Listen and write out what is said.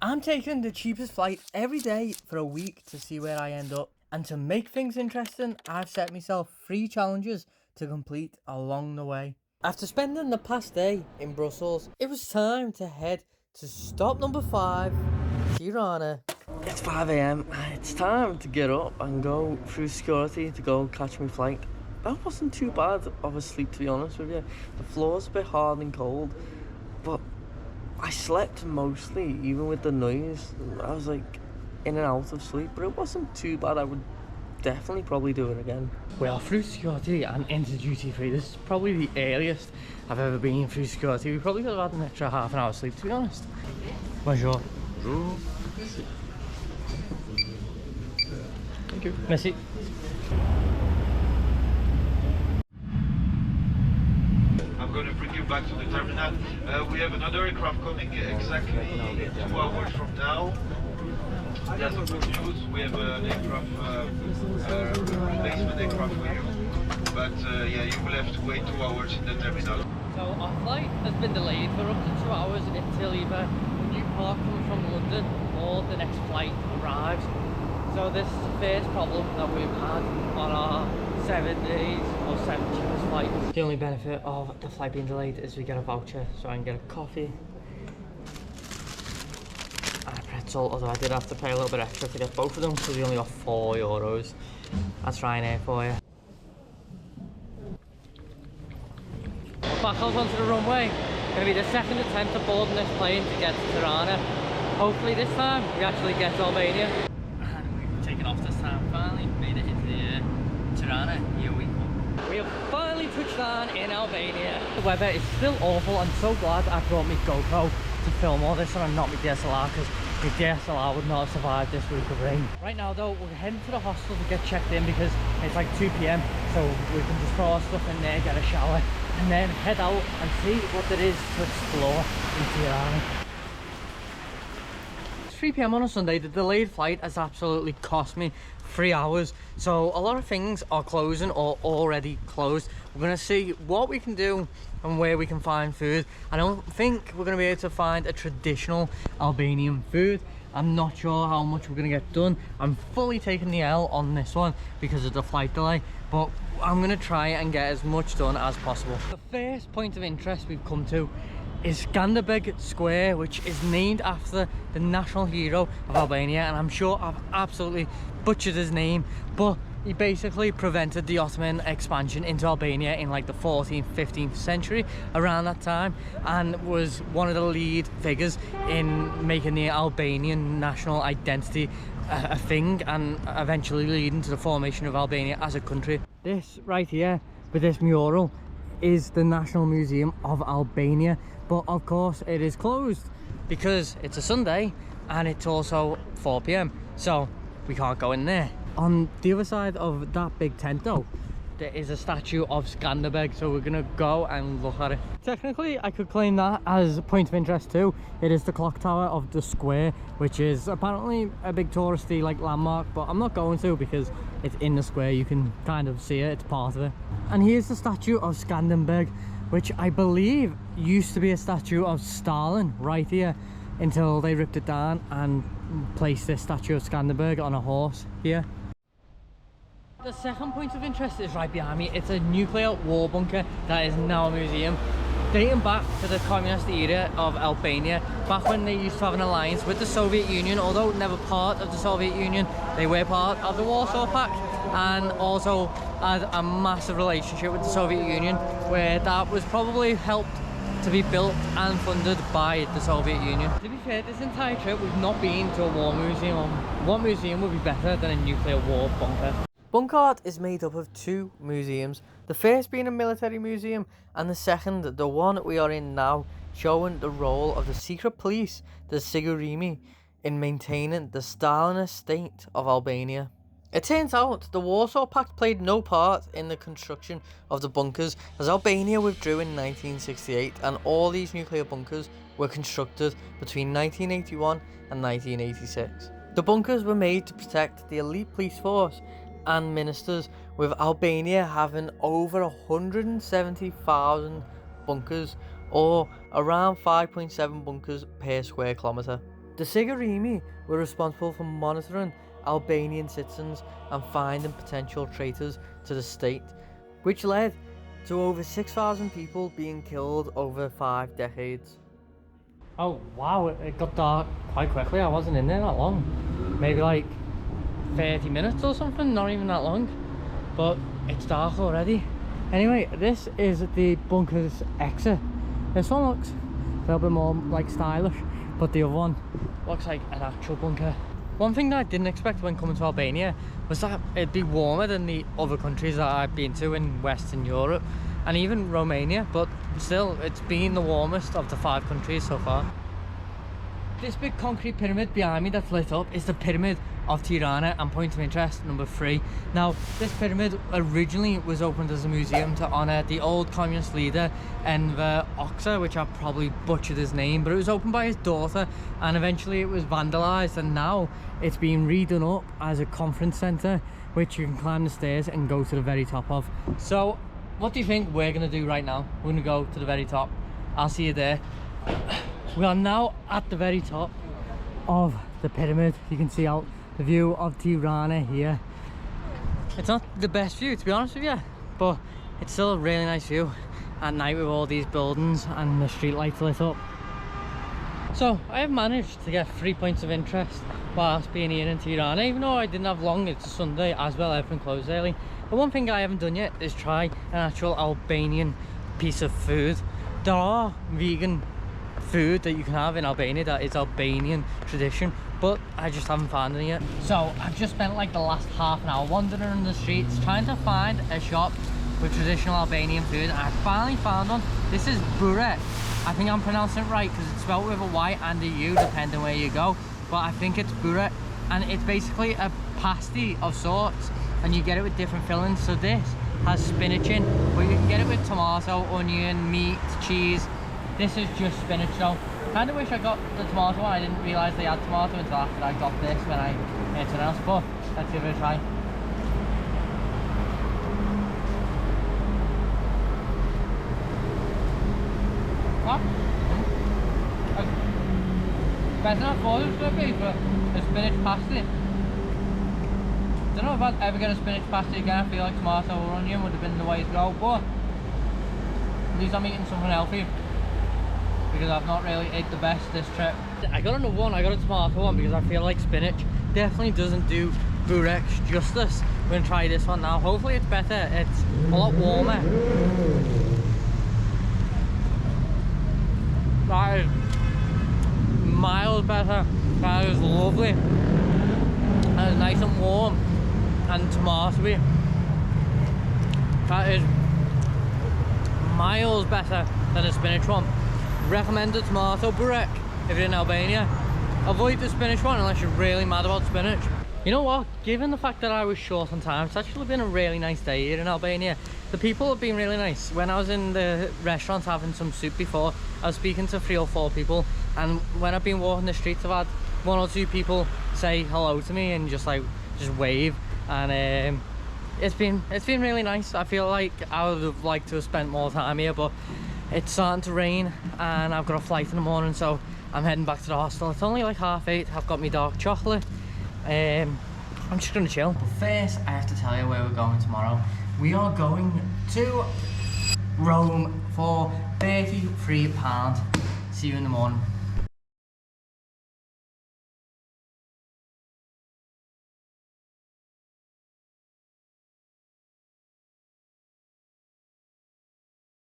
I'm taking the cheapest flight every day for a week to see where I end up. And to make things interesting, I've set myself 3 challenges to complete along the way. After spending the past day in Brussels, it was time to head to stop number 5, Tirana. It's 5 AM. It's time to get up and go through security to go catch my flight. That wasn't too bad of a sleep, to be honest with you. The floor's a bit hard and cold, but I slept mostly, even with the noise. I was like in and out of sleep, but it wasn't too bad. I would definitely probably do it again. We are through security and into duty free. This is probably the earliest I've ever been through security. We probably could have had an extra half an hour sleep, to be honest. Bonjour. Bonjour. Thank you. Merci. I'm going to bring you back to the terminal. We have another aircraft coming exactly 2 hours from now. That's the good news. We have an aircraft, replacement aircraft for you. But yeah, you will have to wait 2 hours in the terminal. So our flight has been delayed for up to 2 hours until either a new part comes from London or the next flight arrives. So this is the first problem that we've had on our 7 days or 7 cheapest flights. The only benefit of the flight being delayed is we get a voucher, so I can get a coffee and a pretzel, although I did have to pay a little bit extra to get both of them because we only got €4. That's Ryanair for you. Back out onto the runway. Going to be the second attempt of boarding this plane to get to Tirana. Hopefully this time we actually get to Albania. Taken off this time, finally made it into the Tirana. Here we go. We have finally touched down in Albania. The weather is still awful. I'm so glad I brought my GoPro to film all this and not my DSLR, because my DSLR would not have survived this week of rain. Right now though, we're heading to the hostel to get checked in because it's like 2 PM, so we can just throw our stuff in there, get a shower, and then head out and see what there is to explore in Tirana. 3 PM on a Sunday. The delayed flight has absolutely cost me 3 hours, so a lot of things are closing or already closed. We're going to see what we can do and where we can find food. I don't think we're going to be able to find a traditional Albanian food. I'm not sure how much we're going to get done. I'm fully taking the L on this one because of the flight delay, but I'm going to try and get as much done as possible. The first point of interest we've come to is Skanderbeg Square, which is named after the national hero of Albania, and I'm sure I've absolutely butchered his name, but he basically prevented the Ottoman expansion into Albania in like the 14th, 15th century, around that time, and was one of the lead figures in making the Albanian national identity a thing, and eventually leading to the formation of Albania as a country. This right here, with this mural, is the National Museum of Albania, but of course it is closed because it's a Sunday and it's also 4 PM, so we can't go in there. On the other side of that big tent though, there is a statue of Skanderbeg, so we're gonna go and look at it. Technically I could claim that as a point of interest too. It is the clock tower of the square, which is apparently a big touristy like landmark, but I'm not going to because it's in the square. You can kind of see it, it's part of it. And here's the statue of Skanderbeg, which I believe used to be a statue of Stalin right here, until they ripped it down and placed this statue of Skanderbeg on a horse here. The second point of interest is right behind me. It's a nuclear war bunker that is now a museum, dating back to the communist era of Albania, back when they used to have an alliance with the Soviet Union. Although never part of the Soviet Union, they were part of the Warsaw Pact, and also had a massive relationship with the Soviet Union, where that was probably helped to be built and funded by the Soviet Union. To be fair, this entire trip we've not been to a war museum. What museum would be better than a nuclear war bunker? BunkArt is made up of 2 museums, the first being a military museum and the second, the one we are in now, showing the role of the secret police, the Sigurimi, in maintaining the Stalinist state of Albania. It turns out the Warsaw Pact played no part in the construction of the bunkers, as Albania withdrew in 1968, and all these nuclear bunkers were constructed between 1981 and 1986. The bunkers were made to protect the elite police force and ministers, with Albania having over 170,000 bunkers, or around 5.7 bunkers per square kilometre. The Sigurimi were responsible for monitoring Albanian citizens and finding potential traitors to the state, which led to over 6,000 people being killed over 5 decades. Oh wow, it got dark quite quickly. I wasn't in there that long. Maybe like 30 minutes or something, not even that long. But it's dark already. Anyway, this is the bunker's exit. This one looks a little bit more like stylish, but the other one looks like an actual bunker. One thing that I didn't expect when coming to Albania was that it'd be warmer than the other countries that I've been to in Western Europe and even Romania, but still it's been the warmest of the 5 countries so far. This big concrete pyramid behind me that's lit up is the pyramid of Tirana and point of interest number 3. Now, this pyramid originally was opened as a museum to honour the old communist leader Enver Hoxha, which I probably butchered his name, but it was opened by his daughter and eventually it was vandalised, and now it's been redone up as a conference centre which you can climb the stairs and go to the very top of. So what do you think we're going to do right now? We're going to go to the very top. I'll see you there. We are now at the very top of the pyramid. You can see out the view of Tirana here. It's not the best view, to be honest with you, but it's still a really nice view at night with all these buildings and the street lights lit up. So I have managed to get 3 points of interest whilst being here in Tirana, even though I didn't have long. It's a Sunday as well, everything closed early. But one thing I haven't done yet is try an actual Albanian piece of food. There are vegan food that you can have in Albania that is Albanian tradition, but I just haven't found any yet. So I've just spent like the last half an hour wandering in the streets trying to find a shop with traditional Albanian food, and I finally found one. This is Byrek. I think I'm pronouncing it right because it's spelled with a Y and a U depending where you go, but I think it's Byrek, and it's basically a pasty of sorts and you get it with different fillings. So this has spinach in, but you can get it with tomato, onion, meat, cheese. This is just spinach though. Kind of wish I got the tomato one. I didn't realise they had tomato until after I got this when I ate something else, but let's give it a try. What? Better than I thought it was going to be for a spinach pasty. I don't know if I'd ever get a spinach pasty again. I feel like tomato or onion would have been the way to go, but at least I'm eating something healthy, because I've not really ate the best this trip. I got another one, I got a tomato one because I feel like spinach definitely doesn't do Byrek's justice. We're going to try this one now. Hopefully it's better, it's a lot warmer. That is miles better, that is lovely. That is nice and warm and tomatoey. That is miles better than the spinach one. Recommend the tomato Byrek if you're in Albania. Avoid the spinach one unless you're really mad about spinach. You know what, given the fact that I was short on time, it's actually been a really nice day here in Albania. The people have been really nice. When I was in the restaurant having some soup before, I was speaking to 3 or 4 people, and when I've been walking the streets I've had 1 or 2 people say hello to me and just wave, and it's been really nice. I feel like I would have liked to have spent more time here, but it's starting to rain and I've got a flight in the morning, so I'm heading back to the hostel. It's only like 8:30. I've got my dark chocolate. I'm just gonna chill. First, I have to tell you where we're going tomorrow. We are going to Rome for £33. See you in the morning.